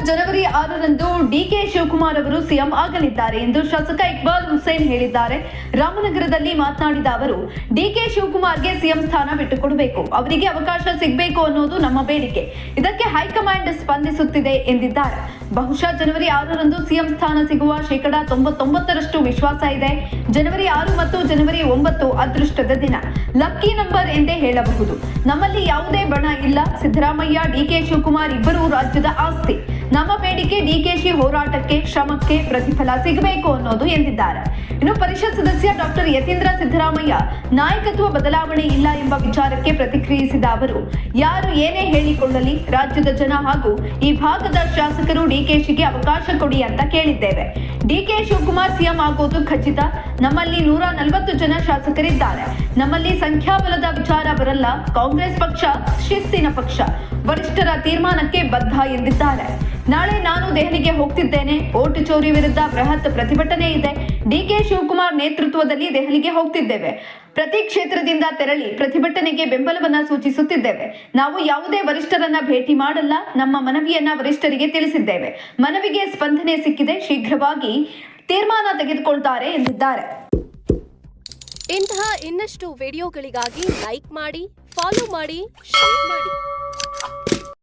ಜನವರಿ 6ರಂದು DK Shivakumar ಅವರು CM ಆಗಲಿದ್ದಾರೆ ಎಂದು ಶಾಸಕ ಇಕ್ಬಾಲ್ ಹುಸೇನ್ ಹೇಳಿದ್ದಾರೆ. ರಾಮನಗರದಲ್ಲಿ ಮಾತನಾಡಿದ ಅವರು, ಡಿಕೆ ಶಿವಕುಮಾರ್ಗೆ ಸಿಎಂ ಸ್ಥಾನ ಬಿಟ್ಟುಕೊಡಬೇಕು, ಅವರಿಗೆ ಅವಕಾಶ ಸಿಗಬೇಕು ಅನ್ನೋದು ನಮ್ಮ ಬೇಡಿಕೆ. ಇದಕ್ಕೆ ಹೈಕಮಾಂಡ್ ಸ್ಪಂದಿಸುತ್ತಿದೆ ಎಂದಿದ್ದಾರೆ. ಬಹುಶಃ ಜನವರಿ 6ರಂದು ಸಿಎಂ ಸ್ಥಾನ ಸಿಗುವ 99% ವಿಶ್ವಾಸ ಇದೆ. ಜನವರಿ 6 ಮತ್ತು ಜನವರಿ 9 ಅದೃಷ್ಟದ ದಿನ, ಲಕ್ಕಿ ನಂಬರ್ ಎಂದೇ ಹೇಳಬಹುದು. ನಮ್ಮಲ್ಲಿ ಯಾವುದೇ ಬಣ ಇಲ್ಲ. ಸಿದ್ದರಾಮಯ್ಯ, ಡಿಕೆ ಶಿವಕುಮಾರ್ ಇಬ್ಬರು ರಾಜ್ಯದ ಆಸ್ತಿ. ನಮ್ಮ ಬೇಡಿಕೆ ಡಿಕೆಶಿ ಹೋರಾಟಕ್ಕೆ, ಶ್ರಮಕ್ಕೆ ಪ್ರತಿಫಲ ಸಿಗಬೇಕು ಅನ್ನೋದು ಎಂದಿದ್ದಾರೆ. ಇನ್ನು ಪರಿಷತ್ ಸದಸ್ಯ ಡಾಕ್ಟರ್ ಯತೀಂದ್ರ ಸಿದ್ದರಾಮಯ್ಯ ನಾಯಕತ್ವ ಬದಲಾವಣೆ ಇಲ್ಲ ಎಂಬ ವಿಚಾರಕ್ಕೆ ಪ್ರತಿಕ್ರಿಯಿಸಿದ ಅವರು, ಯಾರು ಏನೇ ಹೇಳಿಕೊಳ್ಳಲಿ, ರಾಜ್ಯದ ಜನ ಹಾಗೂ ಈ ಭಾಗದ ಶಾಸಕರು ಡಿಕೆಶಿಗೆ ಅವಕಾಶ ಕೊಡಿ ಅಂತ ಕೇಳಿದ್ದೇವೆ. ಡಿಕೆ ಶಿವಕುಮಾರ್ ಸಿಎಂ ಆಗೋದು ಖಚಿತ. ನಮ್ಮಲ್ಲಿ 140 ಜನ ಶಾಸಕರಿದ್ದಾರೆ. ನಮ್ಮಲ್ಲಿ ಸಂಖ್ಯಾಬಲದ ವಿಚಾರ ಬರಲ್ಲ. ಕಾಂಗ್ರೆಸ್ ಪಕ್ಷ ಶಿಸ್ತಿನ ಪಕ್ಷ, ವರಿಷ್ಠರ ತೀರ್ಮಾನಕ್ಕೆ ಬದ್ಧ ಎಂದಿದ್ದಾರೆ. ನಾಳೆ ನಾನು ದೆಹಲಿಗೆ ಹೋಗ್ತಿದ್ದೇನೆ. ಓಟು ಚೋರಿ ವಿರುದ್ಧ ಬೃಹತ್ ಪ್ರತಿಭಟನೆ ಇದೆ. ಡಿಕೆ ಶಿವಕುಮಾರ್ ನೇತೃತ್ವದಲ್ಲಿ ದೆಹಲಿಗೆ ಹೋಗ್ತಿದ್ದೇವೆ. ಪ್ರತಿ ಕ್ಷೇತ್ರದಿಂದ ತೆರಳಿ ಪ್ರತಿಭಟನೆಗೆ ಬೆಂಬಲವನ್ನ ಸೂಚಿಸುತ್ತಿದ್ದೇವೆ. ನಾವು ಯಾವುದೇ ವರಿಷ್ಠರನ್ನ ಭೇಟಿ ಮಾಡಲ್ಲ. ನಮ್ಮ ಮನವಿಯನ್ನ ವರಿಷ್ಠರಿಗೆ ತಿಳಿಸಿದ್ದೇವೆ. ಮನವಿಗೆ ಸ್ಪಂದನೆ ಸಿಕ್ಕಿದೆ. ಶೀಘ್ರವಾಗಿ ತೀರ್ಮಾನ ತೆಗೆದುಕೊಳ್ತಾರೆ ಎಂದಿದ್ದಾರೆ. ಇಂತಹ ಇನ್ನಷ್ಟು ವಿಡಿಯೋಗಳಿಗಾಗಿ ಲೈಕ್ ಮಾಡಿ, ಫಾಲೋ ಮಾಡಿ, ಶೇರ್ ಮಾಡಿ.